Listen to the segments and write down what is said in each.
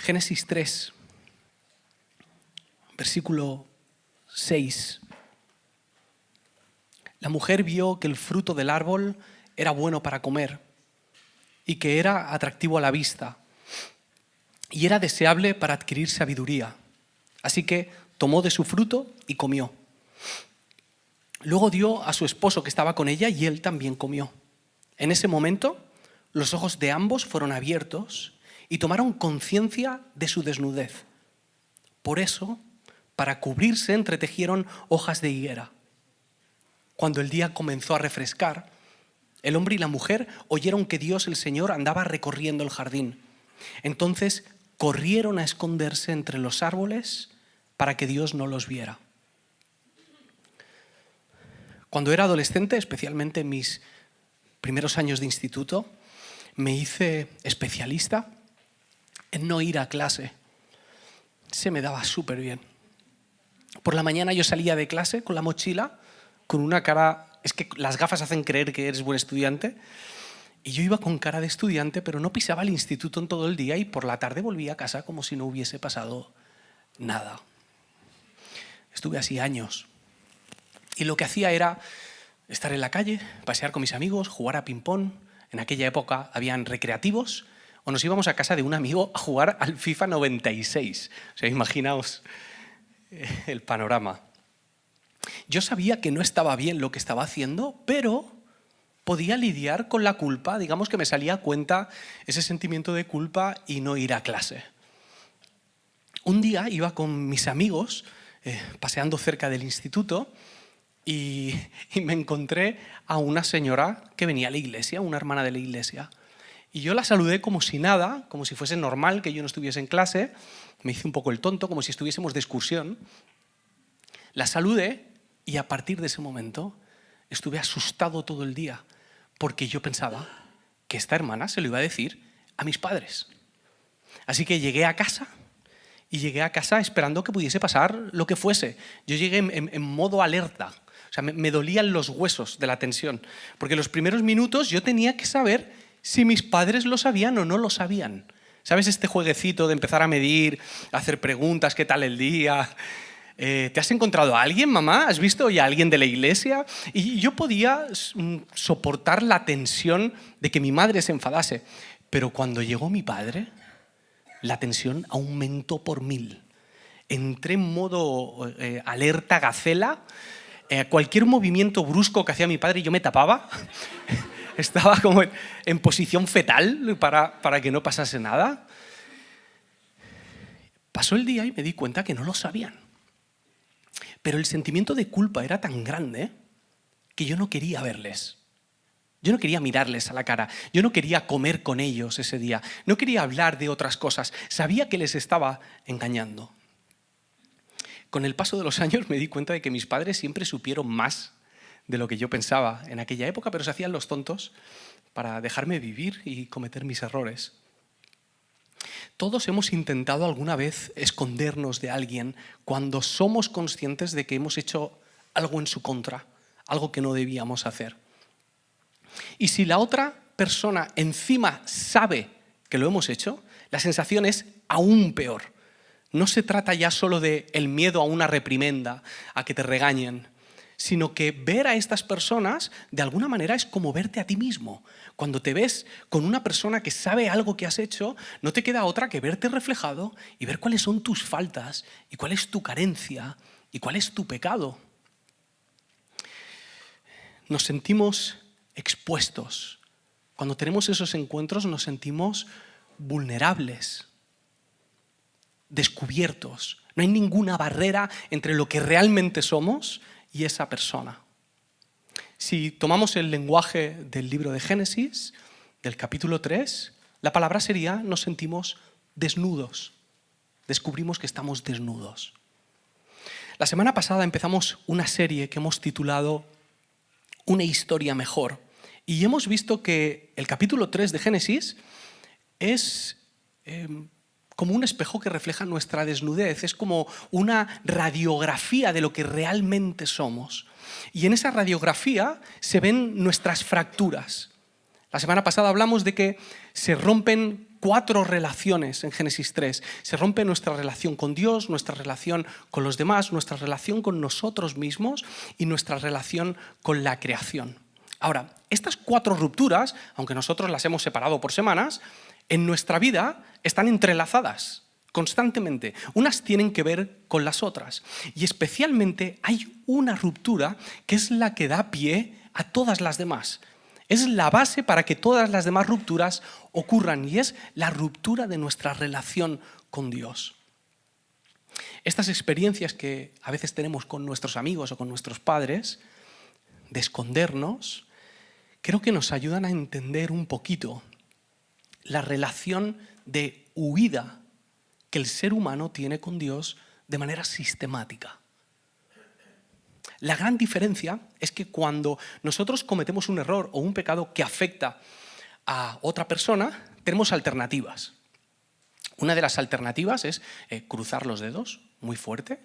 Génesis 3, versículo 6. La mujer vio que el fruto del árbol era bueno para comer y que era atractivo a la vista y era deseable para adquirir sabiduría. Así que tomó de su fruto y comió. Luego dio a su esposo que estaba con ella y él también comió. En ese momento, los ojos de ambos fueron abiertos y tomaron conciencia de su desnudez. Por eso, para cubrirse, entretejieron hojas de higuera. Cuando el día comenzó a refrescar, el hombre y la mujer oyeron que Dios, el Señor, andaba recorriendo el jardín. Entonces corrieron a esconderse entre los árboles para que Dios no los viera. Cuando era adolescente, especialmente en mis primeros años de instituto, me hice especialista en no ir a clase. Se me daba súper bien. Por la mañana yo salía de clase con la mochila, con una cara... Es que las gafas hacen creer que eres buen estudiante. Y yo iba con cara de estudiante, pero no pisaba el instituto en todo el día y por la tarde volvía a casa como si no hubiese pasado nada. Estuve así años. Y lo que hacía era estar en la calle, pasear con mis amigos, jugar a ping-pong. En aquella época habían recreativos o nos íbamos a casa de un amigo a jugar al FIFA 96. O sea, imaginaos el panorama. Yo sabía que no estaba bien lo que estaba haciendo, pero podía lidiar con la culpa. Digamos que me salía a cuenta ese sentimiento de culpa y no ir a clase. Un día iba con mis amigos paseando cerca del instituto y me encontré a una señora que venía a la iglesia, una hermana de la iglesia. Y yo la saludé como si nada, como si fuese normal que yo no estuviese en clase. Me hice un poco el tonto, como si estuviésemos de excursión. La saludé y a partir de ese momento estuve asustado todo el día porque yo pensaba que esta hermana se lo iba a decir a mis padres. Así que llegué a casa esperando que pudiese pasar lo que fuese. Yo llegué en modo alerta. O sea, me dolían los huesos de la tensión. Porque los primeros minutos yo tenía que saber si mis padres lo sabían o no lo sabían. ¿Sabes este jueguecito de empezar a medir, hacer preguntas, qué tal el día? ¿Te has encontrado a alguien, mamá? ¿Has visto ya a alguien de la iglesia? Y yo podía soportar la tensión de que mi madre se enfadase. Pero cuando llegó mi padre, la tensión aumentó por 1000. Entré en modo alerta gacela. Cualquier movimiento brusco que hacía mi padre yo me tapaba. Estaba como en posición fetal para que no pasase nada. Pasó el día y me di cuenta que no lo sabían. Pero el sentimiento de culpa era tan grande que yo no quería verles. Yo no quería mirarles a la cara. Yo no quería comer con ellos ese día. No quería hablar de otras cosas. Sabía que les estaba engañando. Con el paso de los años me di cuenta de que mis padres siempre supieron más de lo que yo pensaba en aquella época, pero se hacían los tontos para dejarme vivir y cometer mis errores. Todos hemos intentado alguna vez escondernos de alguien cuando somos conscientes de que hemos hecho algo en su contra, algo que no debíamos hacer. Y si la otra persona encima sabe que lo hemos hecho, la sensación es aún peor. No se trata ya solo del miedo a una reprimenda, a que te regañen, sino que ver a estas personas de alguna manera es como verte a ti mismo. Cuando te ves con una persona que sabe algo que has hecho, no te queda otra que verte reflejado y ver cuáles son tus faltas y cuál es tu carencia y cuál es tu pecado. Nos sentimos expuestos. Cuando tenemos esos encuentros nos sentimos vulnerables, descubiertos. No hay ninguna barrera entre lo que realmente somos y esa persona. Si tomamos el lenguaje del libro de Génesis, del capítulo 3, la palabra sería nos sentimos desnudos. Descubrimos que estamos desnudos. La semana pasada empezamos una serie que hemos titulado Una historia mejor. Y hemos visto que el capítulo 3 de Génesis es como un espejo que refleja nuestra desnudez, es como una radiografía de lo que realmente somos. Y en esa radiografía se ven nuestras fracturas. La semana pasada hablamos de que se rompen 4 relaciones en Génesis 3. Se rompe nuestra relación con Dios, nuestra relación con los demás, nuestra relación con nosotros mismos y nuestra relación con la creación. Ahora, estas 4 rupturas, aunque nosotros las hemos separado por semanas, en nuestra vida están entrelazadas constantemente. Unas tienen que ver con las otras. Y especialmente hay una ruptura que es la que da pie a todas las demás. Es la base para que todas las demás rupturas ocurran y es la ruptura de nuestra relación con Dios. Estas experiencias que a veces tenemos con nuestros amigos o con nuestros padres, de escondernos, creo que nos ayudan a entender un poquito la relación de huida que el ser humano tiene con Dios de manera sistemática. La gran diferencia es que cuando nosotros cometemos un error o un pecado que afecta a otra persona, tenemos alternativas. Una de las alternativas es cruzar los dedos muy fuerte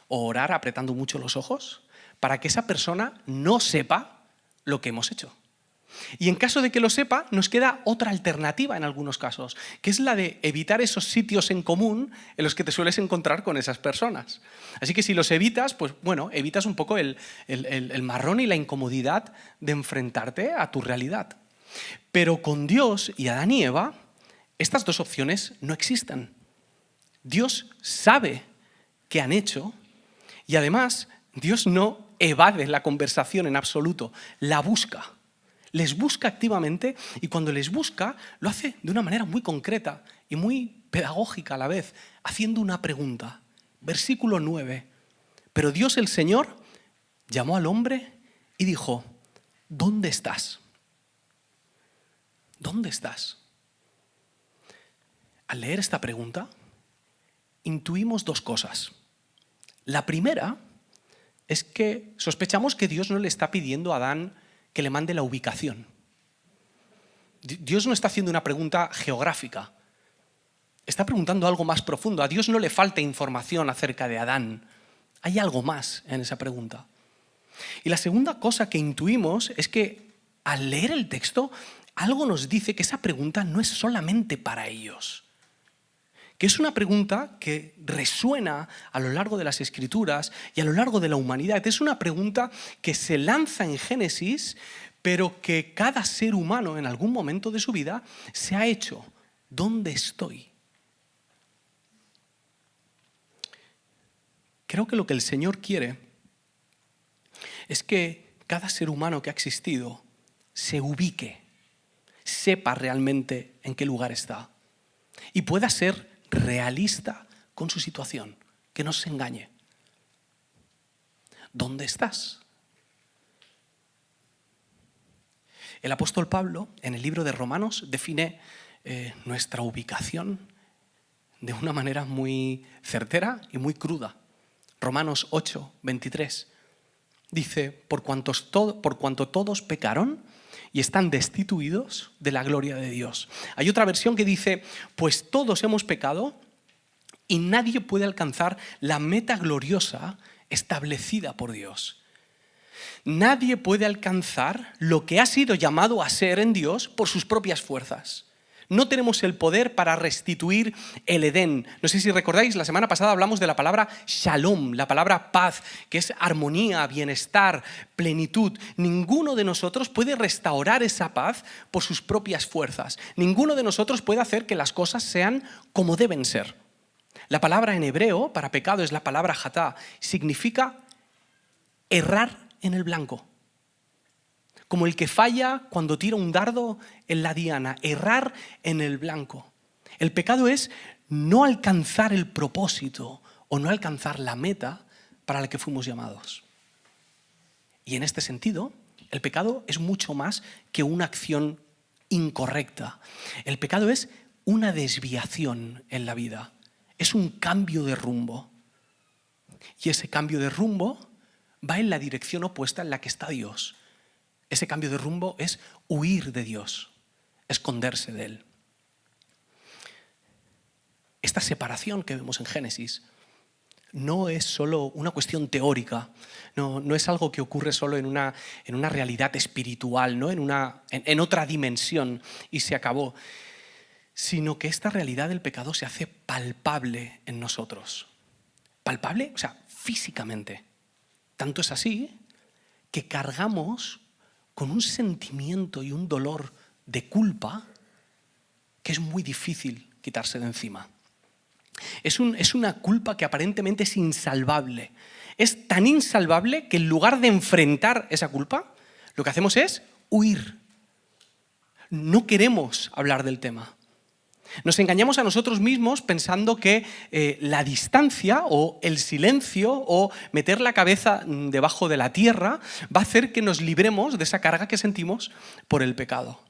o orar apretando mucho los ojos para que esa persona no sepa lo que hemos hecho. Y en caso de que lo sepa, nos queda otra alternativa en algunos casos, que es la de evitar esos sitios en común en los que te sueles encontrar con esas personas. Así que si los evitas, pues bueno, evitas un poco el marrón y la incomodidad de enfrentarte a tu realidad. Pero con Dios y Adán y Eva, estas 2 opciones no existen. Dios sabe qué han hecho y además Dios no evade la conversación en absoluto, la busca. Les busca activamente y cuando les busca lo hace de una manera muy concreta y muy pedagógica a la vez, haciendo una pregunta. Versículo 9. Pero Dios el Señor llamó al hombre y dijo, ¿dónde estás? ¿Dónde estás? Al leer esta pregunta, intuimos 2 cosas. La primera es que sospechamos que Dios no le está pidiendo a Adán que le mande la ubicación. Dios no está haciendo una pregunta geográfica. Está preguntando algo más profundo. A Dios no le falta información acerca de Adán. Hay algo más en esa pregunta. Y la segunda cosa que intuimos es que al leer el texto, algo nos dice que esa pregunta no es solamente para ellos. Que es una pregunta que resuena a lo largo de las Escrituras y a lo largo de la humanidad. Es una pregunta que se lanza en Génesis, pero que cada ser humano en algún momento de su vida se ha hecho. ¿Dónde estoy? Creo que lo que el Señor quiere es que cada ser humano que ha existido se ubique, sepa realmente en qué lugar está y pueda ser realista con su situación, que no se engañe. ¿Dónde estás? El apóstol Pablo, en el libro de Romanos, define nuestra ubicación de una manera muy certera y muy cruda. Romanos 8, 23. Dice, por cuanto todos pecaron y están destituidos de la gloria de Dios. Hay otra versión que dice, pues todos hemos pecado y nadie puede alcanzar la meta gloriosa establecida por Dios. Nadie puede alcanzar lo que ha sido llamado a ser en Dios por sus propias fuerzas. No tenemos el poder para restituir el Edén. No sé si recordáis, la semana pasada hablamos de la palabra shalom, la palabra paz, que es armonía, bienestar, plenitud. Ninguno de nosotros puede restaurar esa paz por sus propias fuerzas. Ninguno de nosotros puede hacer que las cosas sean como deben ser. La palabra en hebreo para pecado es la palabra hatá. Significa errar en el blanco. Como el que falla cuando tira un dardo en la diana, errar en el blanco. El pecado es no alcanzar el propósito o no alcanzar la meta para la que fuimos llamados. Y en este sentido, el pecado es mucho más que una acción incorrecta. El pecado es una desviación en la vida, es un cambio de rumbo. Y ese cambio de rumbo va en la dirección opuesta en la que está Dios. Ese cambio de rumbo es huir de Dios, esconderse de Él. Esta separación que vemos en Génesis no es solo una cuestión teórica, no es algo que ocurre solo en una realidad espiritual, ¿no? en otra dimensión y se acabó. sino que esta realidad del pecado se hace palpable en nosotros. Palpable, o sea, físicamente. Tanto es así que cargamos con un sentimiento y un dolor de culpa que es muy difícil quitarse de encima. Es una culpa que aparentemente es insalvable. Es tan insalvable que en lugar de enfrentar esa culpa, lo que hacemos es huir. No queremos hablar del tema. Nos engañamos a nosotros mismos pensando que la distancia o el silencio o meter la cabeza debajo de la tierra va a hacer que nos libremos de esa carga que sentimos por el pecado.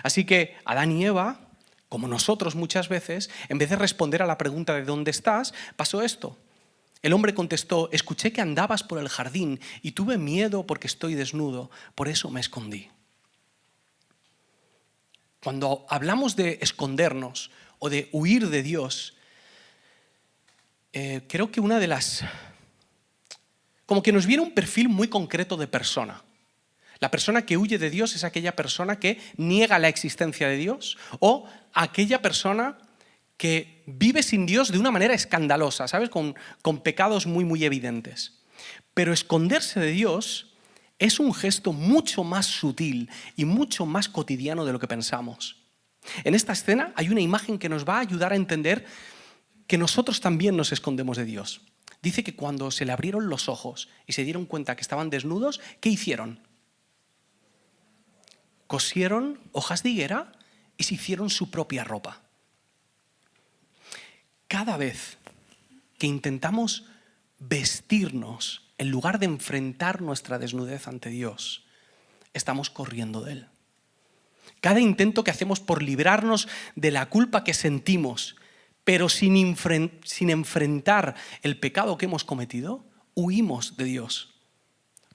Así que Adán y Eva, como nosotros muchas veces, en vez de responder a la pregunta de ¿dónde estás?, pasó esto. El hombre contestó: escuché que andabas por el jardín y tuve miedo porque estoy desnudo, por eso me escondí. Cuando hablamos de escondernos o de huir de Dios, creo que una de las... como que nos viene un perfil muy concreto de persona. La persona que huye de Dios es aquella persona que niega la existencia de Dios o aquella persona que vive sin Dios de una manera escandalosa, ¿sabes? Con pecados muy, muy evidentes. Pero esconderse de Dios es un gesto mucho más sutil y mucho más cotidiano de lo que pensamos. En esta escena hay una imagen que nos va a ayudar a entender que nosotros también nos escondemos de Dios. Dice que cuando se le abrieron los ojos y se dieron cuenta que estaban desnudos, ¿qué hicieron? Cosieron hojas de higuera y se hicieron su propia ropa. Cada vez que intentamos vestirnos en lugar de enfrentar nuestra desnudez ante Dios, estamos corriendo de Él. Cada intento que hacemos por librarnos de la culpa que sentimos, pero sin enfrentar el pecado que hemos cometido, huimos de Dios.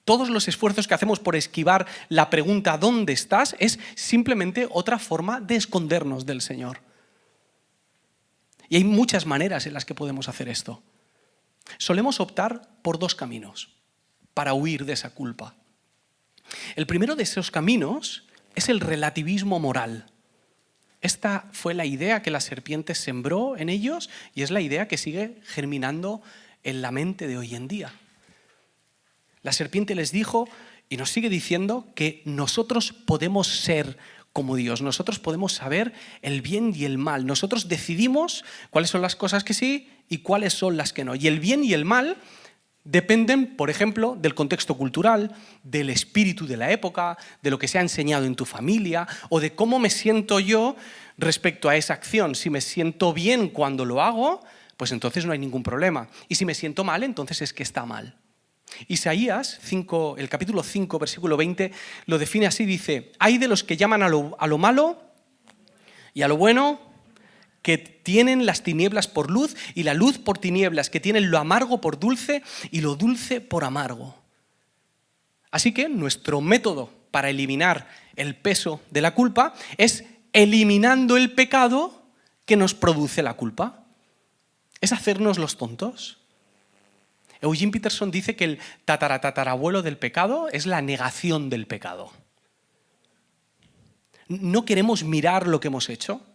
Todos los esfuerzos que hacemos por esquivar la pregunta ¿dónde estás? Es simplemente otra forma de escondernos del Señor. Y hay muchas maneras en las que podemos hacer esto. Solemos optar por dos caminos para huir de esa culpa. El primero de esos caminos es el relativismo moral. Esta fue la idea que la serpiente sembró en ellos y es la idea que sigue germinando en la mente de hoy en día. La serpiente les dijo y nos sigue diciendo que nosotros podemos ser como Dios, nosotros podemos saber el bien y el mal, nosotros decidimos cuáles son las cosas que sí y cuáles son las que no. Y el bien y el mal dependen, por ejemplo, del contexto cultural, del espíritu de la época, de lo que se ha enseñado en tu familia o de cómo me siento yo respecto a esa acción. Si me siento bien cuando lo hago, pues entonces no hay ningún problema. Y si me siento mal, entonces es que está mal. Isaías 5, el capítulo 5, versículo 20, lo define así, dice: hay de los que llaman a lo malo y a lo bueno, que tienen las tinieblas por luz y la luz por tinieblas, que tienen lo amargo por dulce y lo dulce por amargo. Así que nuestro método para eliminar el peso de la culpa es eliminando el pecado que nos produce la culpa. Es hacernos los tontos. Eugene Peterson dice que el tataratatarabuelo del pecado es la negación del pecado. No queremos mirar lo que hemos hecho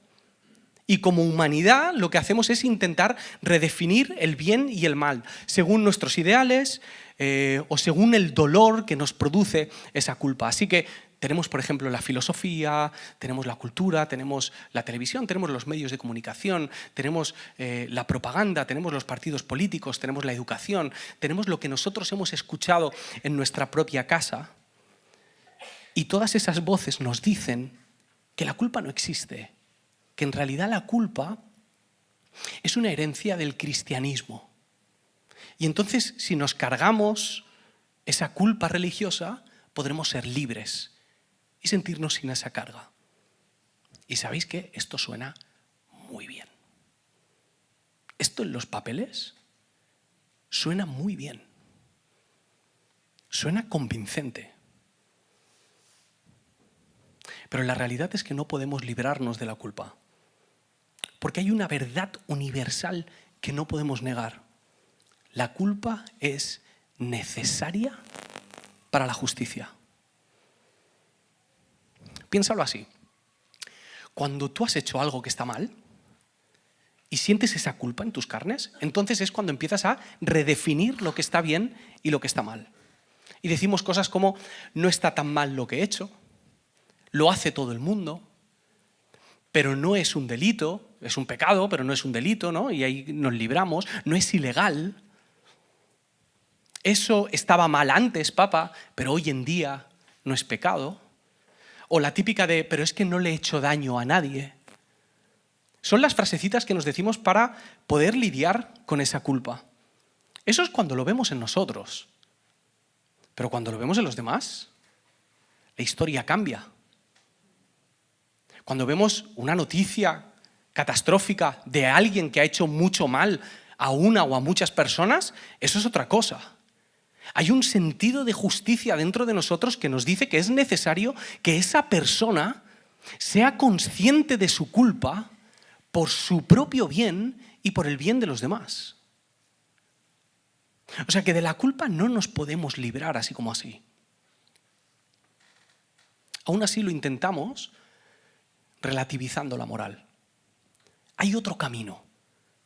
y como humanidad lo que hacemos es intentar redefinir el bien y el mal según nuestros ideales o según el dolor que nos produce esa culpa. Así que tenemos, por ejemplo, la filosofía, tenemos la cultura, tenemos la televisión, tenemos los medios de comunicación, tenemos la propaganda, tenemos los partidos políticos, tenemos la educación, tenemos lo que nosotros hemos escuchado en nuestra propia casa. Y todas esas voces nos dicen que la culpa no existe, que en realidad la culpa es una herencia del cristianismo. Y entonces, si nos cargamos esa culpa religiosa, podremos ser libres y sentirnos sin esa carga. ¿Y sabéis qué? Esto suena muy bien. Esto en los papeles suena muy bien. Suena convincente. Pero la realidad es que no podemos librarnos de la culpa. Porque hay una verdad universal que no podemos negar. La culpa es necesaria para la justicia. Piénsalo así. Cuando tú has hecho algo que está mal y sientes esa culpa en tus carnes, entonces es cuando empiezas a redefinir lo que está bien y lo que está mal. Y decimos cosas como, no está tan mal lo que he hecho, lo hace todo el mundo, pero no es un delito, es un pecado, pero no es un delito, ¿no? Y ahí nos libramos, no es ilegal. Eso estaba mal antes, papá, pero hoy en día no es pecado. O la típica de, pero es que no le he hecho daño a nadie. Son las frasecitas que nos decimos para poder lidiar con esa culpa. Eso es cuando lo vemos en nosotros. Pero cuando lo vemos en los demás, la historia cambia. Cuando vemos una noticia catastrófica de alguien que ha hecho mucho mal a una o a muchas personas, eso es otra cosa. Hay un sentido de justicia dentro de nosotros que nos dice que es necesario que esa persona sea consciente de su culpa por su propio bien y por el bien de los demás. O sea que de la culpa no nos podemos librar así como así. Aún así lo intentamos relativizando la moral. Hay otro camino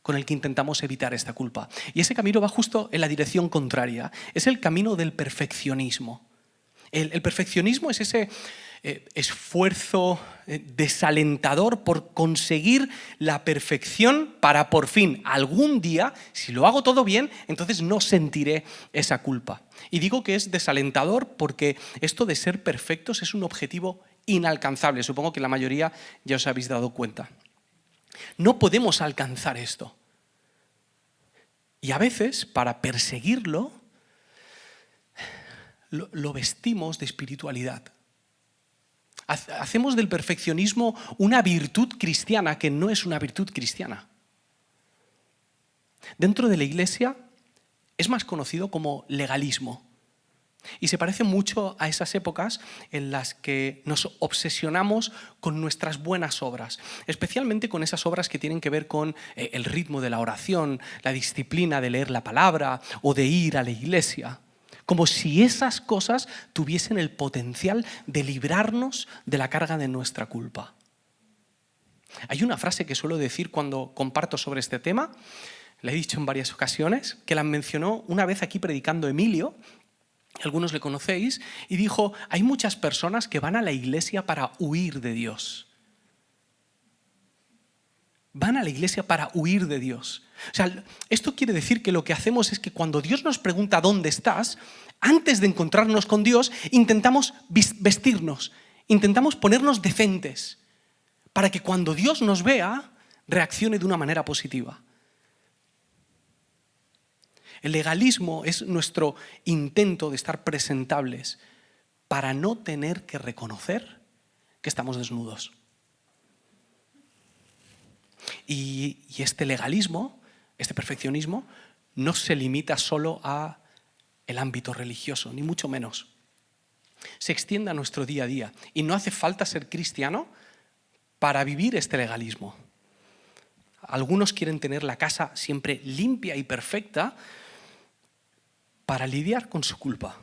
con el que intentamos evitar esta culpa. Y ese camino va justo en la dirección contraria. Es el camino del perfeccionismo. El perfeccionismo es ese esfuerzo desalentador por conseguir la perfección para por fin, algún día, si lo hago todo bien, entonces no sentiré esa culpa. Y digo que es desalentador porque esto de ser perfectos es un objetivo inalcanzable. Supongo que la mayoría ya os habéis dado cuenta. No podemos alcanzar esto. Y a veces, para perseguirlo, lo vestimos de espiritualidad. Hacemos del perfeccionismo una virtud cristiana que no es una virtud cristiana. Dentro de la Iglesia es más conocido como legalismo. Y se parece mucho a esas épocas en las que nos obsesionamos con nuestras buenas obras, especialmente con esas obras que tienen que ver con el ritmo de la oración, la disciplina de leer la palabra o de ir a la iglesia. Como si esas cosas tuviesen el potencial de librarnos de la carga de nuestra culpa. Hay una frase que suelo decir cuando comparto sobre este tema, la he dicho en varias ocasiones, que la mencionó una vez aquí predicando Emilio, algunos le conocéis, y dijo, hay muchas personas que van a la iglesia para huir de Dios. Van a la iglesia para huir de Dios. O sea, esto quiere decir que lo que hacemos es que cuando Dios nos pregunta dónde estás, antes de encontrarnos con Dios, intentamos vestirnos, intentamos ponernos decentes, para que cuando Dios nos vea, reaccione de una manera positiva. El legalismo es nuestro intento de estar presentables para no tener que reconocer que estamos desnudos. Y este legalismo, este perfeccionismo, no se limita solo a el ámbito religioso, ni mucho menos. Se extiende a nuestro día a día y no hace falta ser cristiano para vivir este legalismo. Algunos quieren tener la casa siempre limpia y perfecta para lidiar con su culpa,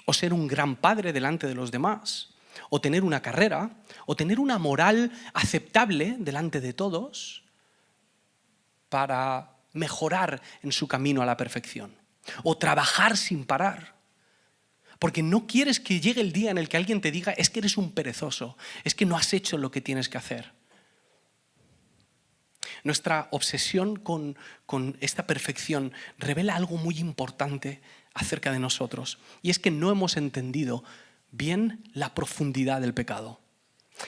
o ser un gran padre delante de los demás, o tener una carrera, o tener una moral aceptable delante de todos para mejorar en su camino a la perfección, o trabajar sin parar, porque no quieres que llegue el día en el que alguien te diga es que eres un perezoso, es que no has hecho lo que tienes que hacer. Nuestra obsesión con esta perfección revela algo muy importante acerca de nosotros, y es que no hemos entendido bien la profundidad del pecado.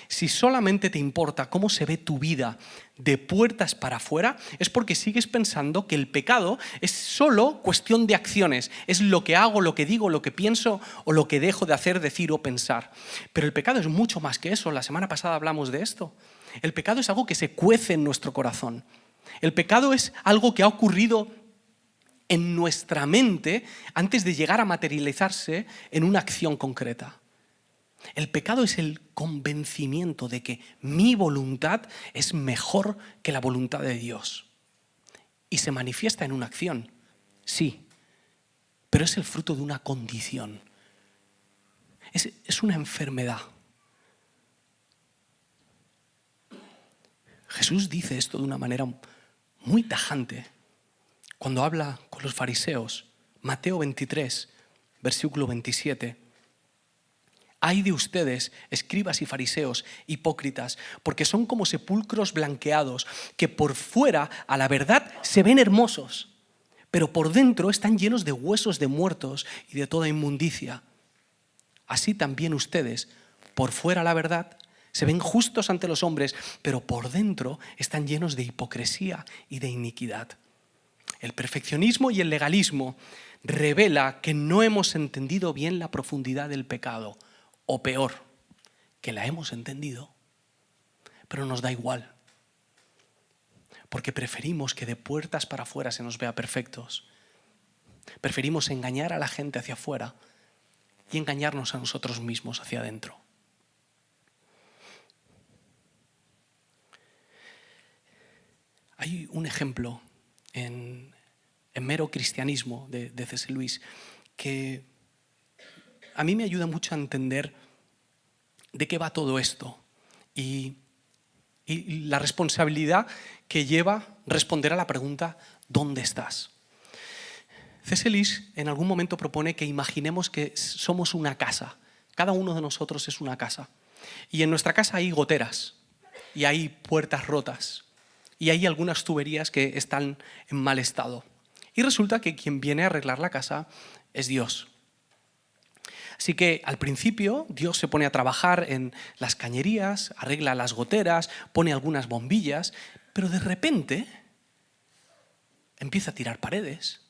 Si solamente te importa cómo se ve tu vida de puertas para afuera, es porque sigues pensando que el pecado es solo cuestión de acciones, es lo que hago, lo que digo, lo que pienso o lo que dejo de hacer, decir o pensar. Pero el pecado es mucho más que eso. La semana pasada hablamos de esto. El pecado es algo que se cuece en nuestro corazón. El pecado es algo que ha ocurrido en nuestra mente antes de llegar a materializarse en una acción concreta. El pecado es el convencimiento de que mi voluntad es mejor que la voluntad de Dios. Y se manifiesta en una acción, sí, pero es el fruto de una condición. Es una enfermedad. Jesús dice esto de una manera muy tajante cuando habla con los fariseos. Mateo 23, versículo 27. Ay de ustedes, escribas y fariseos, hipócritas, porque son como sepulcros blanqueados, que por fuera, a la verdad, se ven hermosos, pero por dentro están llenos de huesos de muertos y de toda inmundicia. Así también ustedes, por fuera, a la verdad, se ven justos ante los hombres, pero por dentro están llenos de hipocresía y de iniquidad. El perfeccionismo y el legalismo revela que no hemos entendido bien la profundidad del pecado, o peor, que la hemos entendido, pero nos da igual, porque preferimos que de puertas para afuera se nos vea perfectos. Preferimos engañar a la gente hacia afuera y engañarnos a nosotros mismos hacia adentro. Hay un ejemplo en Mero Cristianismo de C.S. Lewis que a mí me ayuda mucho a entender de qué va todo esto y la responsabilidad que lleva responder a la pregunta ¿dónde estás? C.S. Lewis en algún momento propone que imaginemos que somos una casa. Cada uno de nosotros es una casa. Y en nuestra casa hay goteras y hay puertas rotas y hay algunas tuberías que están en mal estado. Y resulta que quien viene a arreglar la casa es Dios. Así que al principio Dios se pone a trabajar en las cañerías, arregla las goteras, pone algunas bombillas, pero de repente empieza a tirar paredes,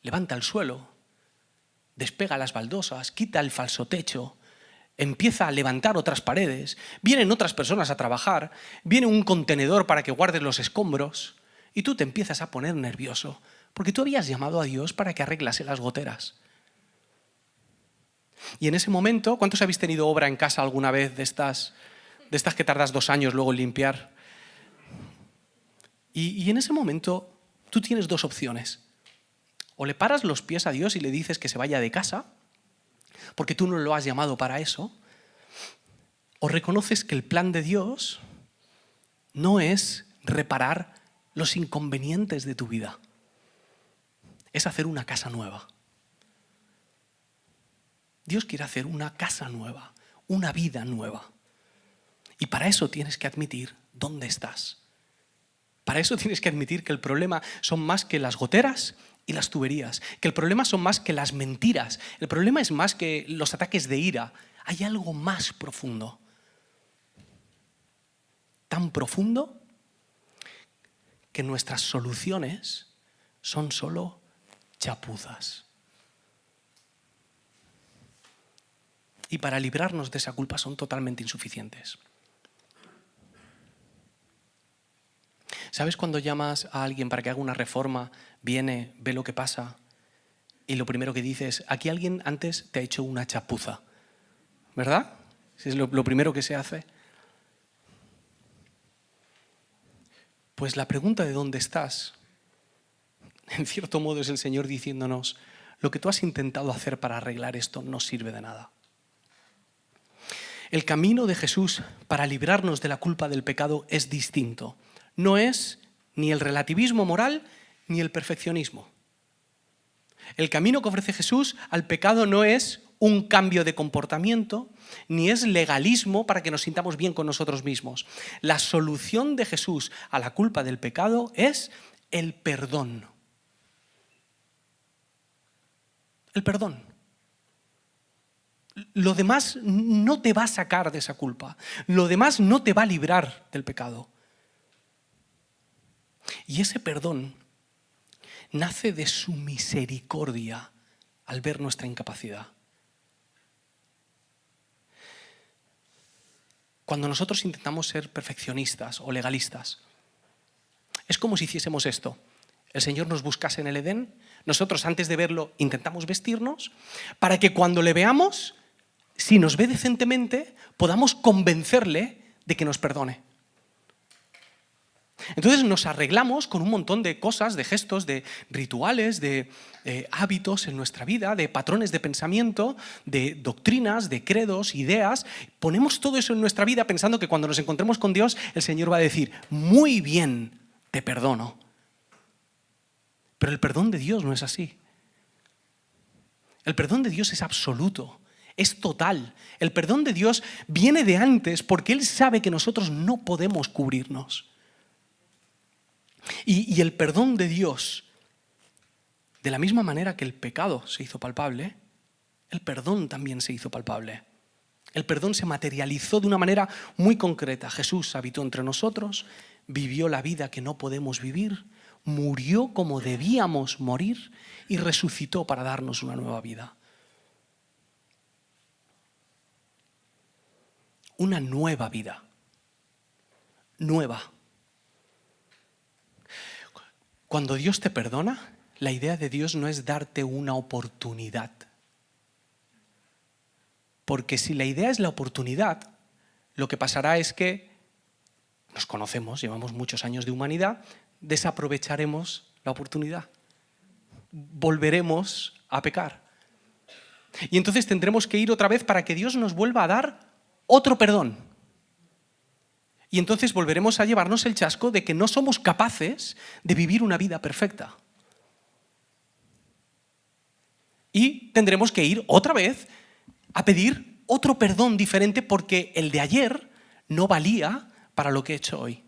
levanta el suelo, despega las baldosas, quita el falso techo, empieza a levantar otras paredes, vienen otras personas a trabajar, viene un contenedor para que guardes los escombros y tú te empiezas a poner nervioso porque tú habías llamado a Dios para que arreglase las goteras. Y en ese momento, ¿cuántos habéis tenido obra en casa alguna vez de estas que tardas 2 años luego en limpiar? Y en ese momento tú tienes 2 opciones. O le paras los pies a Dios y le dices que se vaya de casa, porque tú no lo has llamado para eso, o reconoces que el plan de Dios no es reparar los inconvenientes de tu vida, es hacer una casa nueva. Dios quiere hacer una casa nueva, una vida nueva. Y para eso tienes que admitir dónde estás. Para eso tienes que admitir que el problema son más que las goteras y las tuberías, que el problema son más que las mentiras, el problema es más que los ataques de ira. Hay algo más profundo. Tan profundo que nuestras soluciones son solo chapuzas. Y para librarnos de esa culpa son totalmente insuficientes. ¿Sabes cuando llamas a alguien para que haga una reforma, viene, ve lo que pasa y lo primero que dice es, aquí alguien antes te ha hecho una chapuza? ¿Verdad? Es lo primero que se hace. Pues la pregunta de dónde estás, en cierto modo es el Señor diciéndonos, lo que tú has intentado hacer para arreglar esto no sirve de nada. El camino de Jesús para librarnos de la culpa del pecado es distinto. No es ni el relativismo moral ni el perfeccionismo. El camino que ofrece Jesús al pecado no es un cambio de comportamiento, ni es legalismo para que nos sintamos bien con nosotros mismos. La solución de Jesús a la culpa del pecado es el perdón. El perdón. Lo demás no te va a sacar de esa culpa. Lo demás no te va a librar del pecado. Y ese perdón nace de su misericordia al ver nuestra incapacidad. Cuando nosotros intentamos ser perfeccionistas o legalistas, es como si hiciésemos esto. El Señor nos buscase en el Edén, nosotros antes de verlo intentamos vestirnos, para que cuando le veamos, si nos ve decentemente, podamos convencerle de que nos perdone. Entonces nos arreglamos con un montón de cosas, de gestos, de rituales, de hábitos en nuestra vida, de patrones de pensamiento, de doctrinas, de credos, ideas. Ponemos todo eso en nuestra vida pensando que cuando nos encontremos con Dios, el Señor va a decir, muy bien, te perdono. Pero el perdón de Dios no es así. El perdón de Dios es absoluto, es total. El perdón de Dios viene de antes porque Él sabe que nosotros no podemos cubrirnos. Y el perdón de Dios, de la misma manera que el pecado se hizo palpable, el perdón también se hizo palpable. El perdón se materializó de una manera muy concreta. Jesús habitó entre nosotros, vivió la vida que no podemos vivir, murió como debíamos morir y resucitó para darnos una nueva vida. Una nueva vida. Nueva. Cuando Dios te perdona, la idea de Dios no es darte una oportunidad. Porque si la idea es la oportunidad, lo que pasará es que nos conocemos, llevamos muchos años de humanidad, desaprovecharemos la oportunidad. Volveremos a pecar. Y entonces tendremos que ir otra vez para que Dios nos vuelva a dar otro perdón. Y entonces volveremos a llevarnos el chasco de que no somos capaces de vivir una vida perfecta. Y tendremos que ir otra vez a pedir otro perdón diferente porque el de ayer no valía para lo que he hecho hoy.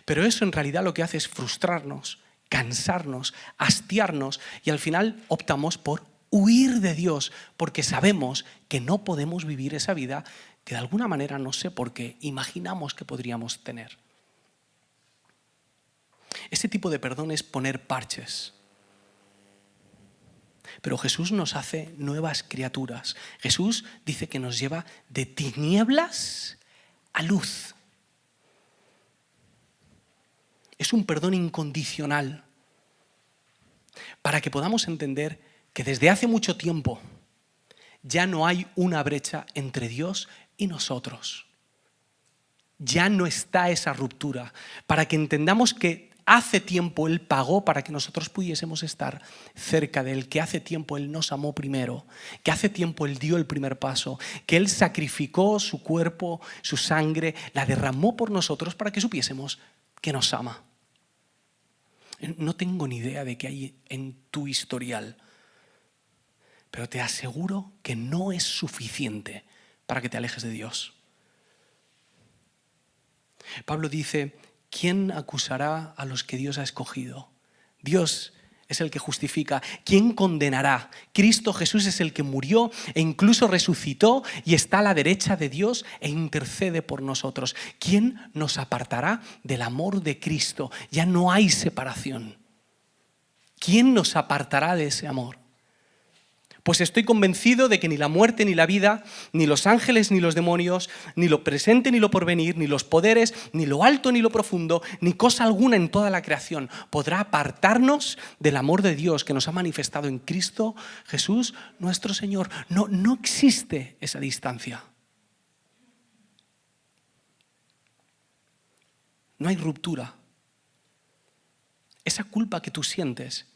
Pero eso en realidad lo que hace es frustrarnos, cansarnos, hastiarnos y al final optamos por huir de Dios porque sabemos que no podemos vivir esa vida que de alguna manera, no sé por qué, imaginamos que podríamos tener. Ese tipo de perdón es poner parches. Pero Jesús nos hace nuevas criaturas. Jesús dice que nos lleva de tinieblas a luz. Es un perdón incondicional para que podamos entender que desde hace mucho tiempo ya no hay una brecha entre Dios y nosotros. Ya no está esa ruptura. Para que entendamos que hace tiempo Él pagó para que nosotros pudiésemos estar cerca de Él, que hace tiempo Él nos amó primero, que hace tiempo Él dio el primer paso, que Él sacrificó su cuerpo, su sangre, la derramó por nosotros para que supiésemos que nos ama. No tengo ni idea de qué hay en tu historial, pero te aseguro que no es suficiente para que te alejes de Dios. Pablo dice, ¿quién acusará a los que Dios ha escogido? Dios es el que justifica. ¿Quién condenará? Cristo Jesús es el que murió e incluso resucitó y está a la derecha de Dios e intercede por nosotros. ¿Quién nos apartará del amor de Cristo? Ya no hay separación. ¿Quién nos apartará de ese amor? Pues estoy convencido de que ni la muerte ni la vida, ni los ángeles ni los demonios, ni lo presente ni lo porvenir, ni los poderes, ni lo alto ni lo profundo, ni cosa alguna en toda la creación podrá apartarnos del amor de Dios que nos ha manifestado en Cristo Jesús nuestro Señor. No existe esa distancia. No hay ruptura. Esa culpa que tú sientes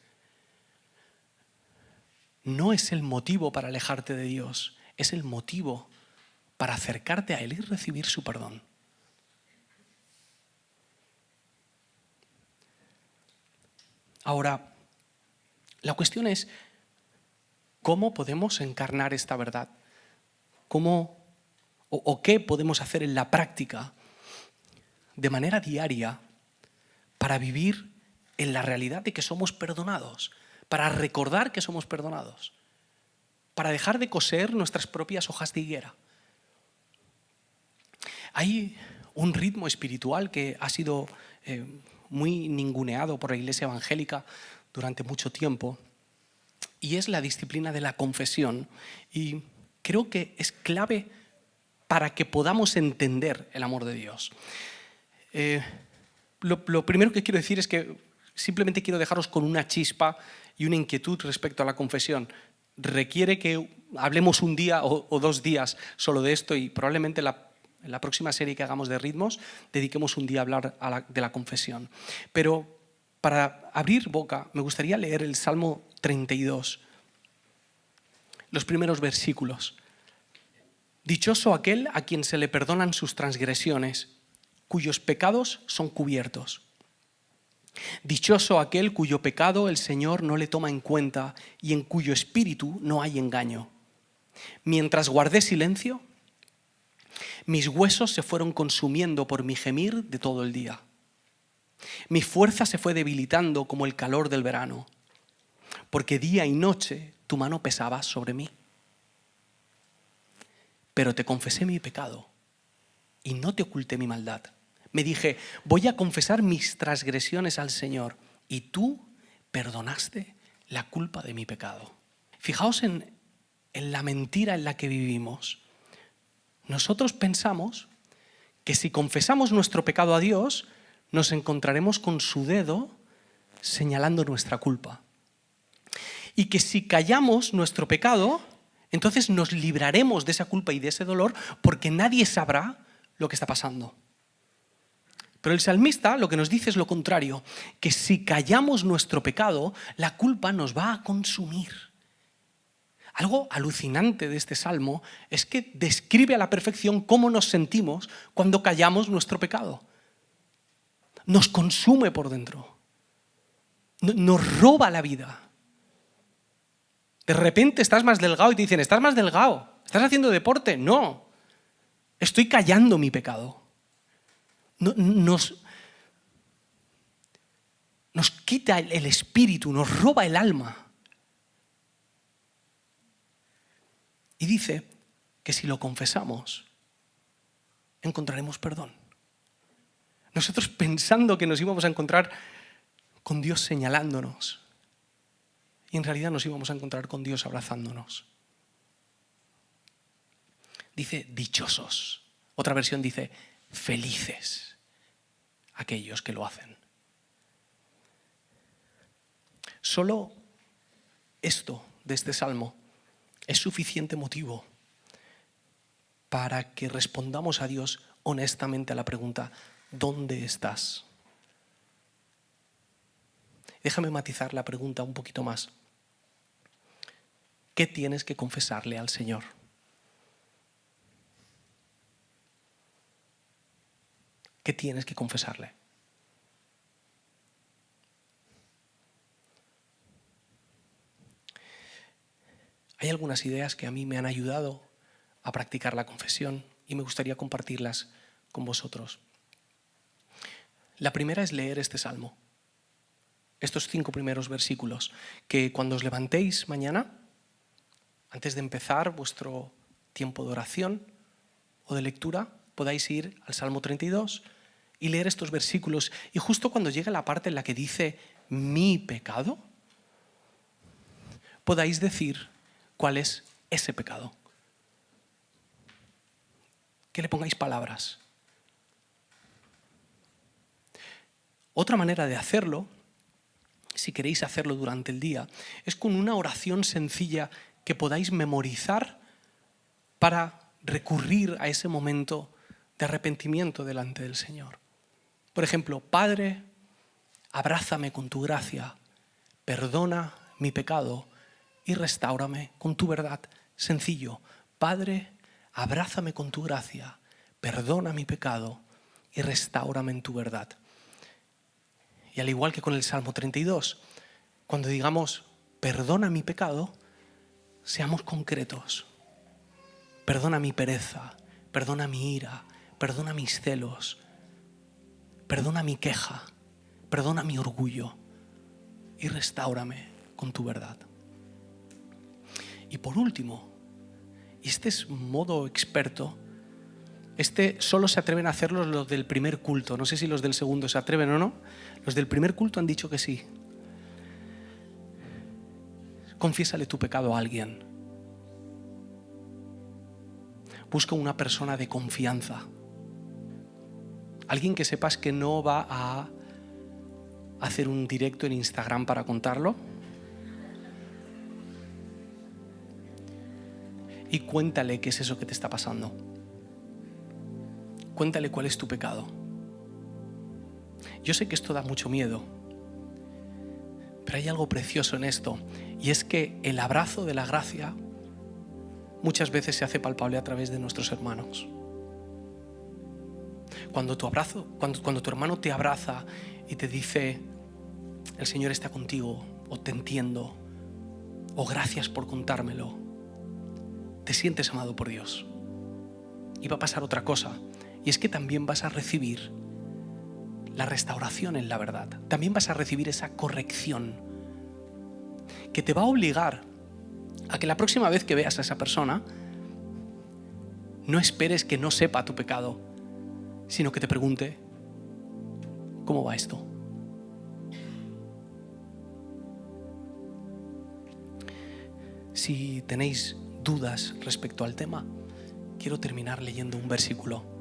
no es el motivo para alejarte de Dios, es el motivo para acercarte a Él y recibir su perdón. Ahora, la cuestión es, ¿cómo podemos encarnar esta verdad? ¿Cómo o qué podemos hacer en la práctica de manera diaria para vivir en la realidad de que somos perdonados? Para recordar que somos perdonados, para dejar de coser nuestras propias hojas de higuera. Hay un ritmo espiritual que ha sido muy ninguneado por la Iglesia evangélica durante mucho tiempo y es la disciplina de la confesión y creo que es clave para que podamos entender el amor de Dios. Lo primero que quiero decir es que simplemente quiero dejaros con una chispa y una inquietud respecto a la confesión. Requiere que hablemos un día o 2 días solo de esto y probablemente la En la próxima serie que hagamos de ritmos, dediquemos un día a hablar de la confesión. Pero para abrir boca, me gustaría leer el Salmo 32, los primeros versículos. Dichoso aquel a quien se le perdonan sus transgresiones, cuyos pecados son cubiertos. Dichoso aquel cuyo pecado el Señor no le toma en cuenta y en cuyo espíritu no hay engaño. Mientras guardé silencio, mis huesos se fueron consumiendo por mi gemir de todo el día. Mi fuerza se fue debilitando como el calor del verano, porque día y noche tu mano pesaba sobre mí. Pero te confesé mi pecado y no te oculté mi maldad. Me dije, voy a confesar mis transgresiones al Señor y tú perdonaste la culpa de mi pecado. Fijaos en la mentira en la que vivimos. Nosotros pensamos que si confesamos nuestro pecado a Dios, nos encontraremos con su dedo señalando nuestra culpa. Y que si callamos nuestro pecado, entonces nos libraremos de esa culpa y de ese dolor porque nadie sabrá lo que está pasando. Pero el salmista lo que nos dice es lo contrario, que si callamos nuestro pecado, la culpa nos va a consumir. Algo alucinante de este salmo es que describe a la perfección cómo nos sentimos cuando callamos nuestro pecado. Nos consume por dentro, nos roba la vida. De repente estás más delgado y te dicen, estás más delgado, ¿estás haciendo deporte? No, estoy callando mi pecado. Nos quita el espíritu, nos roba el alma. Y dice que si lo confesamos, encontraremos perdón. Nosotros pensando que nos íbamos a encontrar con Dios señalándonos, y en realidad nos íbamos a encontrar con Dios abrazándonos. Dice dichosos. Otra versión dice felices aquellos que lo hacen. Solo esto de este salmo es suficiente motivo para que respondamos a Dios honestamente a la pregunta, ¿dónde estás? Déjame matizar la pregunta un poquito más. ¿Qué tienes que confesarle al Señor? ¿Qué tienes que confesarle? Hay algunas ideas que a mí me han ayudado a practicar la confesión y me gustaría compartirlas con vosotros. La primera es leer este salmo, estos 5 primeros versículos, que cuando os levantéis mañana, antes de empezar vuestro tiempo de oración o de lectura, podáis ir al Salmo 32 y leer estos versículos. Y justo cuando llegue la parte en la que dice mi pecado, podáis decir cuál es ese pecado. Que le pongáis palabras. Otra manera de hacerlo, si queréis hacerlo durante el día, es con una oración sencilla que podáis memorizar para recurrir a ese momento de arrepentimiento delante del Señor. Por ejemplo, Padre, abrázame con tu gracia, perdona mi pecado y restáurame con tu verdad. Sencillo, Padre, abrázame con tu gracia, perdona mi pecado y restáurame en tu verdad. Y al igual que con el Salmo 32, cuando digamos, perdona mi pecado, seamos concretos. Perdona mi pereza, perdona mi ira, perdona mis celos, perdona mi queja, perdona mi orgullo y restáurame con tu verdad. Y por último, y este es modo experto, solo se atreven a hacerlo los del primer culto. No sé si los del segundo se atreven o no. Los del primer culto han dicho que sí. Confiésale tu pecado a alguien. Busca una persona de confianza. Alguien que sepas que no va a hacer un directo en Instagram para contarlo. Y cuéntale qué es eso que te está pasando. Cuéntale cuál es tu pecado. Yo sé que esto da mucho miedo, pero hay algo precioso en esto, y es que el abrazo de la gracia muchas veces se hace palpable a través de nuestros hermanos. Cuando tu hermano te abraza y te dice, el Señor está contigo, o te entiendo, o gracias por contármelo, te sientes amado por Dios. Y va a pasar otra cosa, y es que también vas a recibir la restauración en la verdad. También vas a recibir esa corrección que te va a obligar a que la próxima vez que veas a esa persona no esperes que no sepa tu pecado, sino que te pregunte, ¿cómo va esto? Si tenéis dudas respecto al tema, quiero terminar leyendo un versículo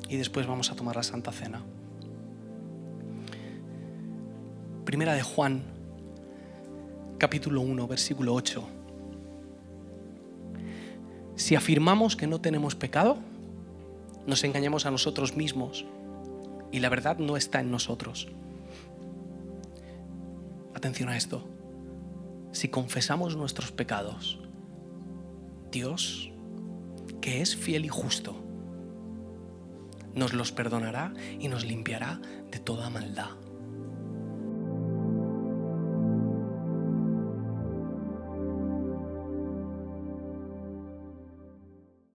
y después vamos a tomar la Santa Cena. Primera de Juan, capítulo 1, versículo 8. Si afirmamos que no tenemos pecado, nos engañamos a nosotros mismos y la verdad no está en nosotros. Atención a esto. Si confesamos nuestros pecados, Dios, que es fiel y justo, nos los perdonará y nos limpiará de toda maldad.